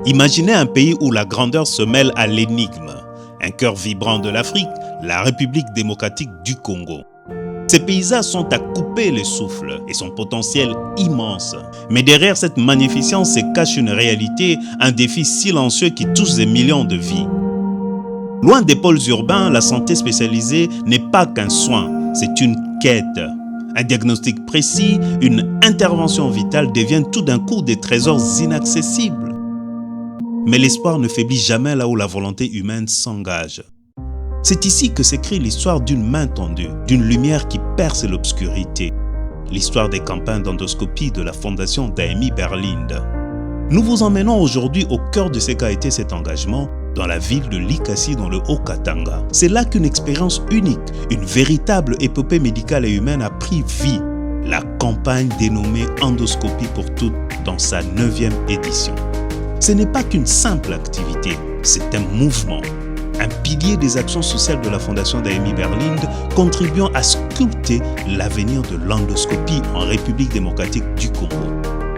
Imaginez un pays où la grandeur se mêle à l'énigme. Un cœur vibrant de l'Afrique, la République démocratique du Congo. Ces paysages sont à couper le souffle et son potentiel immense. Mais derrière cette magnificence se cache une réalité, un défi silencieux qui touche des millions de vies. Loin des pôles urbains, la santé spécialisée n'est pas qu'un soin, c'est une quête. Un diagnostic précis, une intervention vitale deviennent tout d'un coup des trésors inaccessibles. Mais l'espoir ne faiblit jamais là où la volonté humaine s'engage. C'est ici que s'écrit l'histoire d'une main tendue, d'une lumière qui perce l'obscurité. L'histoire des campagnes d'endoscopie de la fondation d'Aimé Berlinde. Nous vous emmenons aujourd'hui au cœur de ce qu'a été cet engagement, dans la ville de Likasi dans le Haut-Katanga. C'est là qu'une expérience unique, une véritable épopée médicale et humaine a pris vie. La campagne dénommée Endoscopie pour toutes dans sa 9e édition. Ce n'est pas qu'une simple activité, c'est un mouvement. Un pilier des actions sociales de la Fondation d'Aimé Berlinde contribuant à sculpter l'avenir de l'endoscopie en République démocratique du Congo.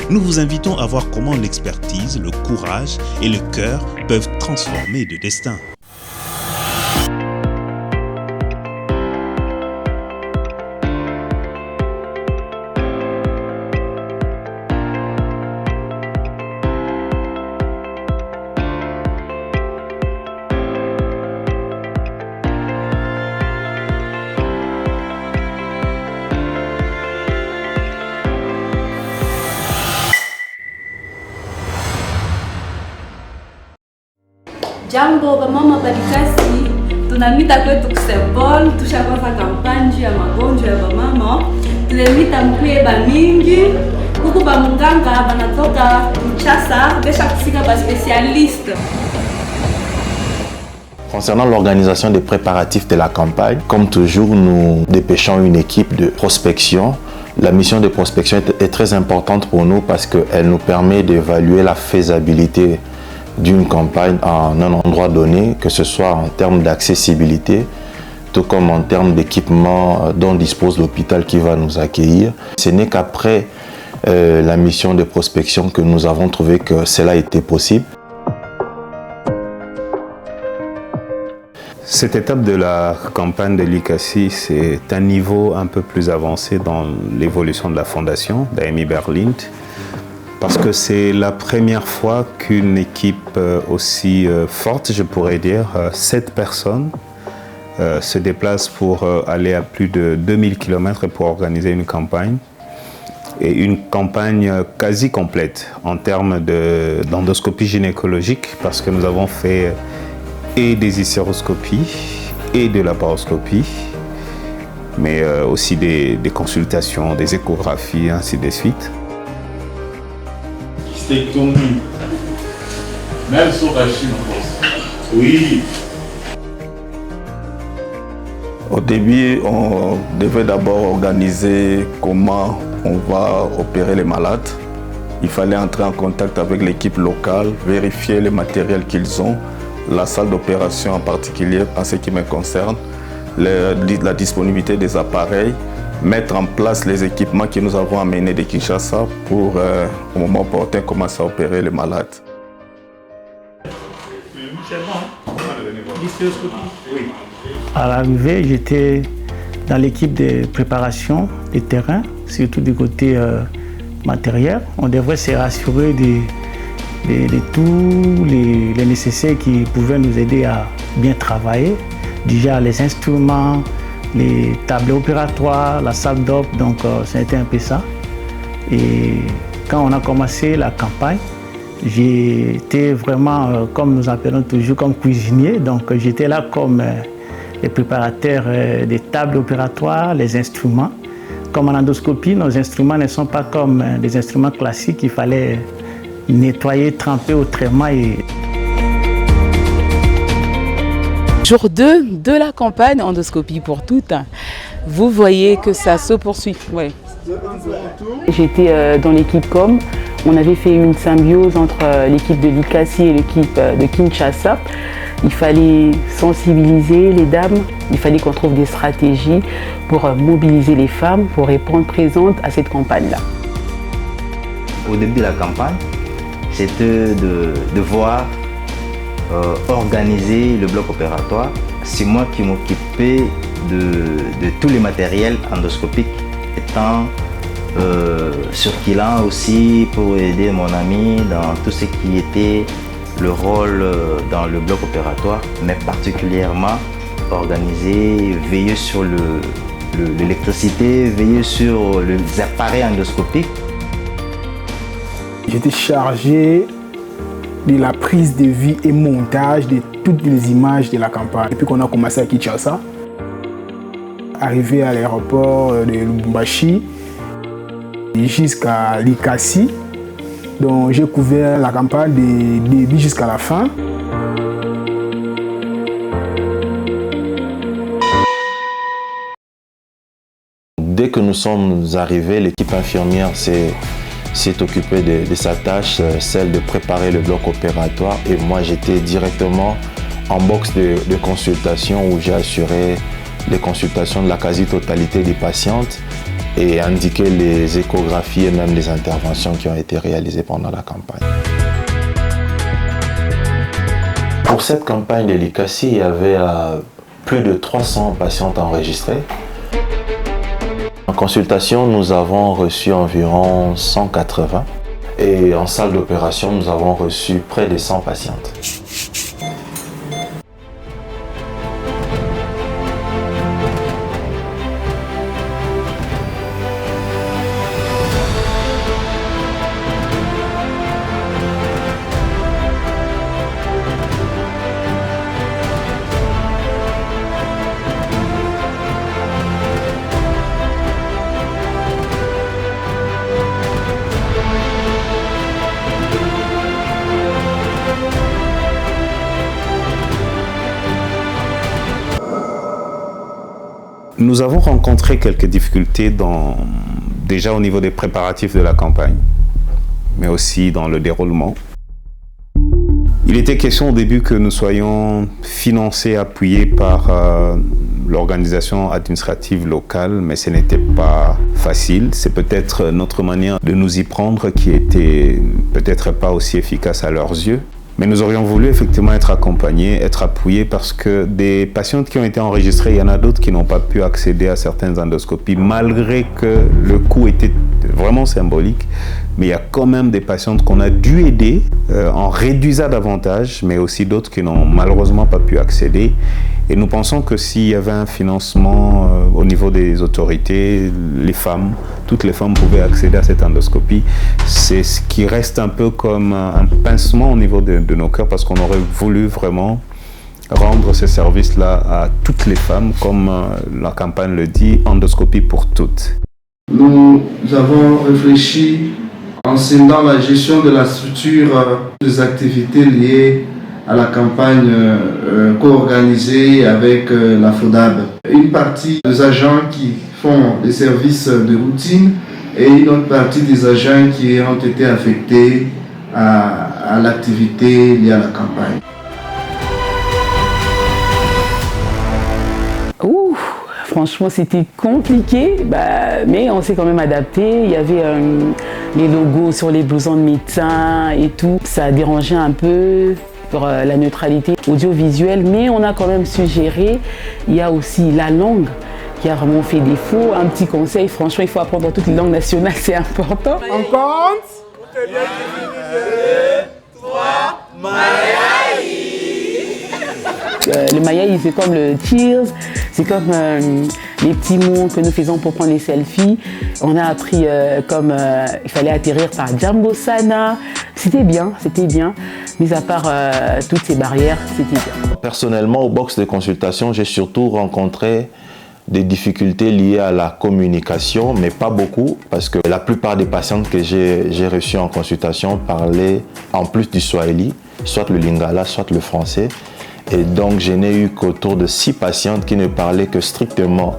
Nous vous invitons à voir comment l'expertise, le courage et le cœur peuvent transformer de destin. Jambo bamama Balikasi, tunamita kwetu kusebol, tushaanza kampani ya magonjwa ya bamama. Tulemita mkuye bamingi, huku bamunganga banatoka Kinshasa, besha kufika ba spécialiste. Concernant l'organisation des préparatifs de la campagne, comme toujours, nous dépêchons une équipe de prospection. La mission de prospection est très importante pour nous parce qu'elle nous permet d'évaluer la faisabilité d'une campagne à un endroit donné, que ce soit en termes d'accessibilité, tout comme en termes d'équipement dont dispose l'hôpital qui va nous accueillir. Ce n'est qu'après la mission de prospection que nous avons trouvé que cela était possible. Cette étape de la campagne de Likasi, c'est un niveau un peu plus avancé dans l'évolution de la fondation d'Aimé Berlinde. Parce que c'est la première fois qu'une équipe aussi forte, je pourrais dire, 7 personnes, se déplace pour aller à plus de 2000 km pour organiser une campagne. Et une campagne quasi complète en termes d'endoscopie gynécologique, parce que nous avons fait et des hystéroscopies et de laparoscopie, mais aussi des consultations, des échographies, ainsi de suite. Même sur la Chine, en France. Oui. Au début, on devait d'abord organiser comment on va opérer les malades. Il fallait entrer en contact avec l'équipe locale, vérifier les matériels qu'ils ont, la salle d'opération en particulier, en ce qui me concerne, la disponibilité des appareils, mettre en place les équipements que nous avons amenés de Kinshasa pour, au moment opportun, commencer à opérer les malades. À l'arrivée, j'étais dans l'équipe de préparation des terrains, surtout du côté matériel. On devrait se rassurer de tous les nécessaires qui pouvaient nous aider à bien travailler. Déjà les instruments, les tables opératoires, la salle d'op, donc c'était un peu ça. Et quand on a commencé la campagne, j'étais vraiment, comme nous appelons toujours, comme cuisinier. Donc j'étais là comme les préparateurs des tables opératoires, les instruments. Comme en endoscopie, nos instruments ne sont pas comme des instruments classiques, il fallait nettoyer, tremper autrement. Jour 2 de la campagne Endoscopie pour toutes. Vous voyez que ça se poursuit. Ouais. J'étais dans l'équipe com. On avait fait une symbiose entre l'équipe de Likasi et l'équipe de Kinshasa. Il fallait sensibiliser les dames, il fallait qu'on trouve des stratégies pour mobiliser les femmes, pour répondre présentes à cette campagne-là. Au début de la campagne, c'était de voir organiser le bloc opératoire. C'est moi qui m'occupais de tous les matériels endoscopiques, étant circulant aussi pour aider mon ami dans tout ce qui était le rôle dans le bloc opératoire, mais particulièrement organiser, veiller sur l'électricité, veiller sur les appareils endoscopiques. J'étais chargé de la prise de vue et montage de toutes les images de la campagne. Depuis qu'on a commencé à Kinshasa, arrivé à l'aéroport de Lubumbashi jusqu'à Likasi, donc j'ai couvert la campagne du début jusqu'à la fin. Dès que nous sommes arrivés, l'équipe infirmière s'est occupée de sa tâche, celle de préparer le bloc opératoire. Et moi, j'étais directement en box de consultation où j'ai assuré les consultations de la quasi-totalité des patientes et indiqué les échographies et même les interventions qui ont été réalisées pendant la campagne. Pour cette campagne de l'ICASI, il y avait plus de 300 patientes enregistrées. En consultation, nous avons reçu environ 180 et en salle d'opération, nous avons reçu près de 100 patientes. Nous avons rencontré quelques difficultés déjà au niveau des préparatifs de la campagne, mais aussi dans le déroulement. Il était question au début que nous soyons financés, appuyés par l'organisation administrative locale, mais ce n'était pas facile. C'est peut-être notre manière de nous y prendre qui était peut-être pas aussi efficace à leurs yeux. Mais nous aurions voulu effectivement être accompagnés, être appuyés parce que des patientes qui ont été enregistrées, il y en a d'autres qui n'ont pas pu accéder à certaines endoscopies malgré que le coût était vraiment symbolique. Mais il y a quand même des patientes qu'on a dû aider en réduisant davantage, mais aussi d'autres qui n'ont malheureusement pas pu accéder. Et nous pensons que s'il y avait un financement au niveau des autorités, toutes les femmes pouvaient accéder à cette endoscopie. C'est ce qui reste un peu comme un pincement au niveau de nos cœurs parce qu'on aurait voulu vraiment rendre ce service-là à toutes les femmes, comme la campagne le dit, endoscopie pour toutes. Nous avons réfléchi en scindant la gestion de la structure des activités liées à la campagne co-organisée avec la FODAB. Une partie des agents qui font des services de routine et une autre partie des agents qui ont été affectés à l'activité liée à la campagne. Franchement, c'était compliqué, mais on s'est quand même adapté. Il y avait les logos sur les blousons de médecins et tout. Ça a dérangé un peu pour la neutralité audiovisuelle, mais on a quand même su gérer. Il y a aussi la langue qui a vraiment fait défaut. Un petit conseil, franchement, il faut apprendre toutes les langues nationales, c'est important. On compte 2, 3, Mayaï. Le Mayaï, c'est comme le cheers, c'est comme les petits mots que nous faisons pour prendre les selfies. On a appris comme il fallait atterrir par Jambo Sana. C'était bien, mis à part toutes ces barrières, c'était bien. Personnellement, au box de consultation, j'ai surtout rencontré des difficultés liées à la communication, mais pas beaucoup, parce que la plupart des patientes que j'ai reçues en consultation parlaient en plus du swahili, soit le lingala, soit le français. Et donc, je n'ai eu qu'autour de 6 patientes qui ne parlaient que strictement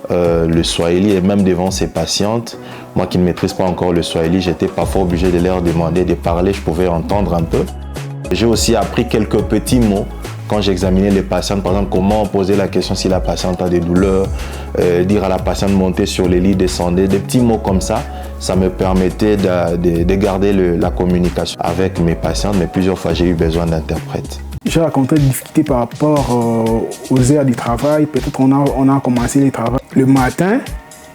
le swahili. Et même devant ces patientes, moi qui ne maîtrise pas encore le swahili, j'étais parfois obligé de leur demander de parler, je pouvais entendre un peu. J'ai aussi appris quelques petits mots quand j'examinais les patientes, par exemple, comment poser la question si la patiente a des douleurs, dire à la patiente de monter sur les lits, descendre, des petits mots comme ça, ça me permettait de garder la communication avec mes patientes, mais plusieurs fois j'ai eu besoin d'interprètes. J'ai raconté des difficultés par rapport aux heures du travail. Peut-être on a commencé le travail le matin,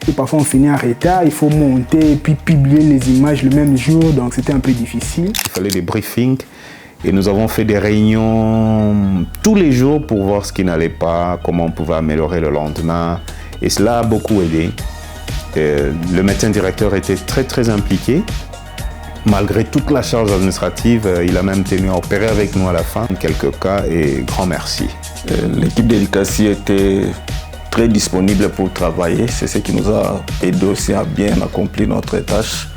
et parfois on finit en retard, il faut monter et puis publier les images le même jour, donc c'était un peu difficile. Il fallait des briefings et nous avons fait des réunions tous les jours pour voir ce qui n'allait pas, comment on pouvait améliorer le lendemain, et cela a beaucoup aidé. Le médecin directeur était très impliqué. Malgré toute la charge administrative, il a même tenu à opérer avec nous à la fin, en quelques cas, et grand merci. L'équipe d'Elikassi était très disponible pour travailler. C'est ce qui nous a aidé aussi à bien accomplir notre tâche.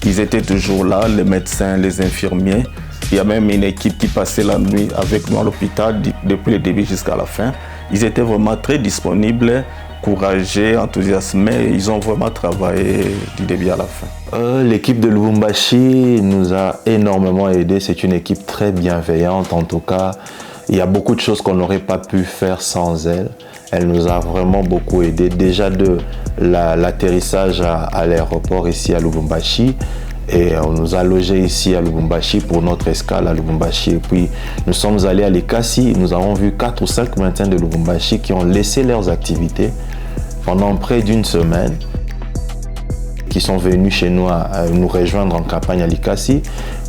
Ils étaient toujours là, les médecins, les infirmiers. Il y a même une équipe qui passait la nuit avec nous à l'hôpital depuis le début jusqu'à la fin. Ils étaient vraiment très disponibles, courageux, enthousiasmés. Ils ont vraiment travaillé du début à la fin. L'équipe de Lubumbashi nous a énormément aidés. C'est une équipe très bienveillante. En tout cas, il y a beaucoup de choses qu'on n'aurait pas pu faire sans elle. Elle nous a vraiment beaucoup aidés. Déjà de l'atterrissage à l'aéroport ici à Lubumbashi. Et on nous a logés ici à Lubumbashi pour notre escale à Lubumbashi. Et puis nous sommes allés à Likasi. Nous avons vu 4 ou 5 médecins de Lubumbashi qui ont laissé leurs activités pendant près d'une semaine, qui sont venus chez nous à nous rejoindre en campagne à Likasi.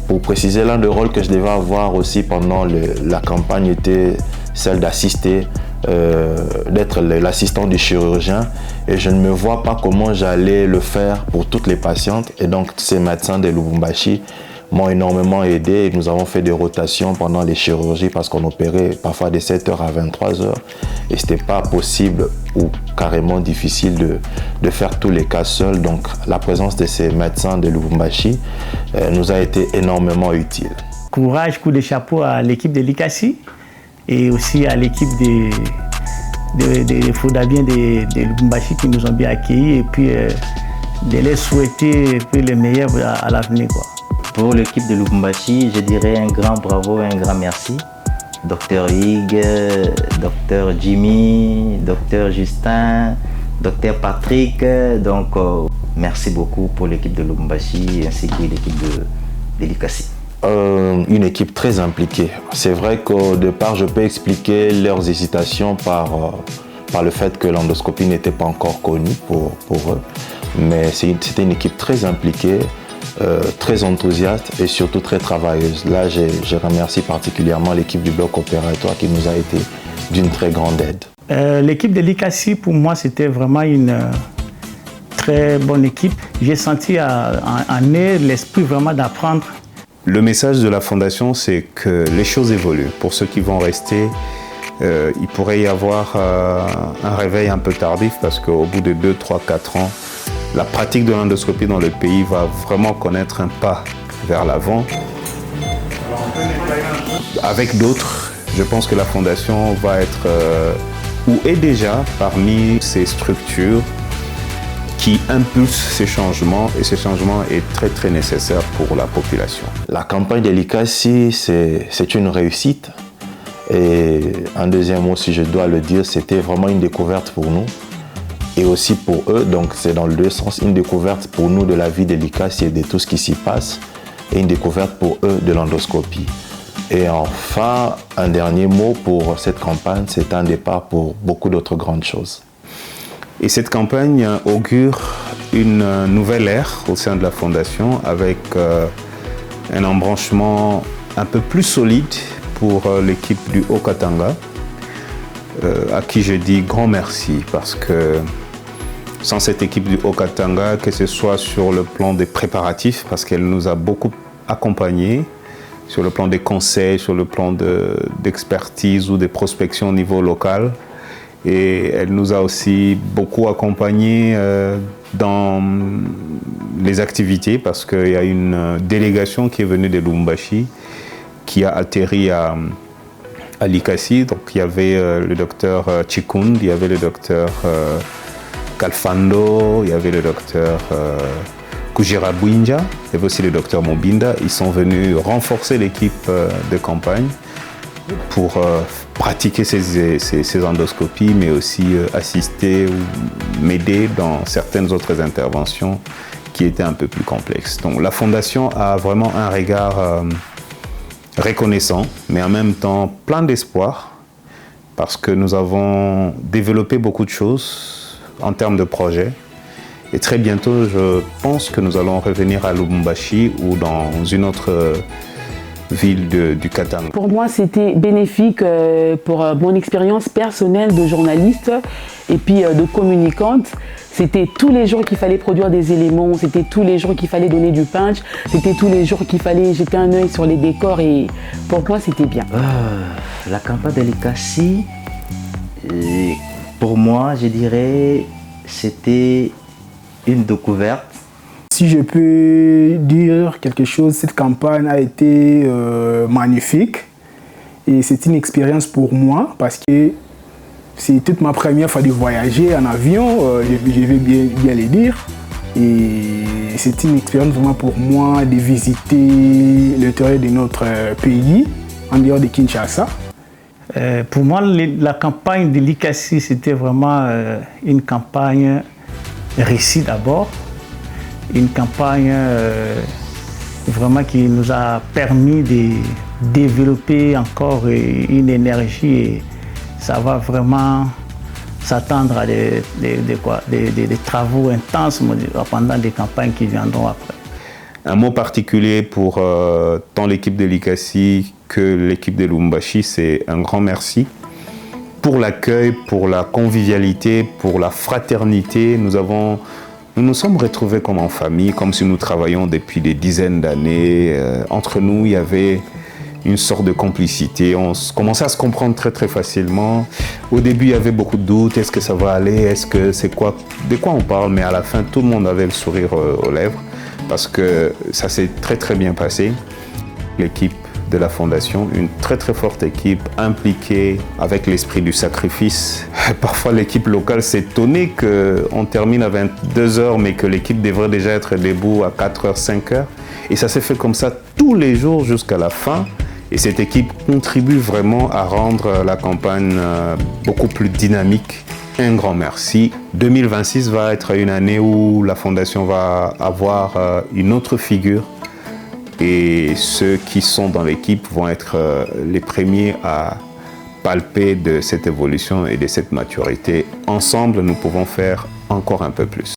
Pour préciser, l'un des rôles que je devais avoir aussi pendant la campagne était celle d'assister, d'être l'assistant du chirurgien, et je ne me vois pas comment j'allais le faire pour toutes les patientes. Et donc ces médecins de Lubumbashi m'ont énormément aidé et nous avons fait des rotations pendant les chirurgies parce qu'on opérait parfois de 7h à 23h et ce n'était pas possible ou carrément difficile de faire tous les cas seuls. Donc la présence de ces médecins de Lubumbashi nous a été énormément utile. Courage, coup de chapeau à l'équipe de Likasi et aussi à l'équipe des Foudabiens de Lubumbashi qui nous ont bien accueillis et puis de les souhaiter le meilleur à l'avenir. Pour l'équipe de Lubumbashi, je dirais un grand bravo et un grand merci. Dr Hig, Dr Jimmy, Dr Justin, Dr Patrick. Donc, merci beaucoup pour l'équipe de Lubumbashi ainsi que l'équipe de Likasi. Une équipe très impliquée. C'est vrai qu'au départ, je peux expliquer leurs hésitations par le fait que l'endoscopie n'était pas encore connue pour eux. Mais c'était une équipe très impliquée, très enthousiaste et surtout très travailleuse. Là, je remercie particulièrement l'équipe du bloc opératoire qui nous a été d'une très grande aide. L'équipe de Likasi, pour moi, c'était vraiment une très bonne équipe. J'ai senti en eux l'esprit vraiment d'apprendre. Le message de la Fondation, c'est que les choses évoluent. Pour ceux qui vont rester, il pourrait y avoir un réveil un peu tardif parce qu'au bout de 2, 3, 4 ans, la pratique de l'endoscopie dans le pays va vraiment connaître un pas vers l'avant. Avec d'autres, je pense que la Fondation va être, ou est déjà parmi ces structures qui impulsent ces changements, et ces changements est très nécessaire pour la population. La campagne de Likasi, c'est une réussite. Et un deuxième mot, si je dois le dire, c'était vraiment une découverte pour nous et aussi pour eux. Donc c'est dans le deux sens, une découverte pour nous de la vie de Likasi et de tout ce qui s'y passe, et une découverte pour eux de l'endoscopie. Et enfin, un dernier mot pour cette campagne, c'est un départ pour beaucoup d'autres grandes choses. Et cette campagne augure une nouvelle ère au sein de la Fondation avec un embranchement un peu plus solide pour l'équipe du Haut-Katanga, à qui je dis grand merci parce que sans cette équipe du Haut-Katanga, que ce soit sur le plan des préparatifs, parce qu'elle nous a beaucoup accompagnés, sur le plan des conseils, sur le plan d'expertise ou de prospection au niveau local, et elle nous a aussi beaucoup accompagnés dans les activités parce qu'il y a une délégation qui est venue de Lubumbashi qui a atterri à Likasi. Donc il y avait le docteur Chikund, il y avait le docteur Kalfando, il y avait le docteur Kujira Bouinja, il y avait aussi le docteur Mobinda. Ils sont venus renforcer l'équipe de campagne. pour pratiquer ces endoscopies, mais aussi assister ou m'aider dans certaines autres interventions qui étaient un peu plus complexes. Donc la Fondation a vraiment un regard reconnaissant, mais en même temps plein d'espoir, parce que nous avons développé beaucoup de choses en termes de projets. Et très bientôt, je pense que nous allons revenir à Lubumbashi ou dans une autre ville du Katanga. Pour moi, c'était bénéfique pour mon expérience personnelle de journaliste et puis de communicante. C'était tous les jours qu'il fallait produire des éléments, c'était tous les jours qu'il fallait donner du punch, c'était tous les jours qu'il fallait jeter un œil sur les décors et pour moi, c'était bien. La campagne de l'ICASI, pour moi, je dirais, c'était une découverte. Si je peux dire quelque chose, cette campagne a été magnifique et c'est une expérience pour moi parce que c'est toute ma première fois de voyager en avion, je vais bien le dire. Et c'est une expérience vraiment pour moi de visiter l'intérieur de notre pays, en dehors de Kinshasa. Pour moi, la campagne de l'ICASI, c'était vraiment une campagne réussie d'abord. Une campagne vraiment qui nous a permis de développer encore une énergie et ça va vraiment s'attendre à des travaux intenses pendant des campagnes qui viendront après. Un mot particulier pour tant l'équipe de l'ICASI que l'équipe de Lubumbashi, c'est un grand merci pour l'accueil, pour la convivialité, pour la fraternité. Nous nous sommes retrouvés comme en famille, comme si nous travaillions depuis des dizaines d'années. Entre nous, il y avait une sorte de complicité. On commençait à se comprendre très très facilement. Au début, il y avait beaucoup de doutes. Est-ce que ça va aller? Est-ce que c'est quoi? De quoi on parle? Mais à la fin, tout le monde avait le sourire aux lèvres parce que ça s'est très très bien passé. L'équipe de la Fondation, une très très forte équipe impliquée avec l'esprit du sacrifice. Parfois l'équipe locale s'étonnait qu'on termine à 22h mais que l'équipe devrait déjà être debout à 4h, 5h. Et ça s'est fait comme ça tous les jours jusqu'à la fin. Et cette équipe contribue vraiment à rendre la campagne beaucoup plus dynamique. Un grand merci. 2026 va être une année où la Fondation va avoir une autre figure. Et ceux qui sont dans l'équipe vont être les premiers à palper de cette évolution et de cette maturité. Ensemble, nous pouvons faire encore un peu plus.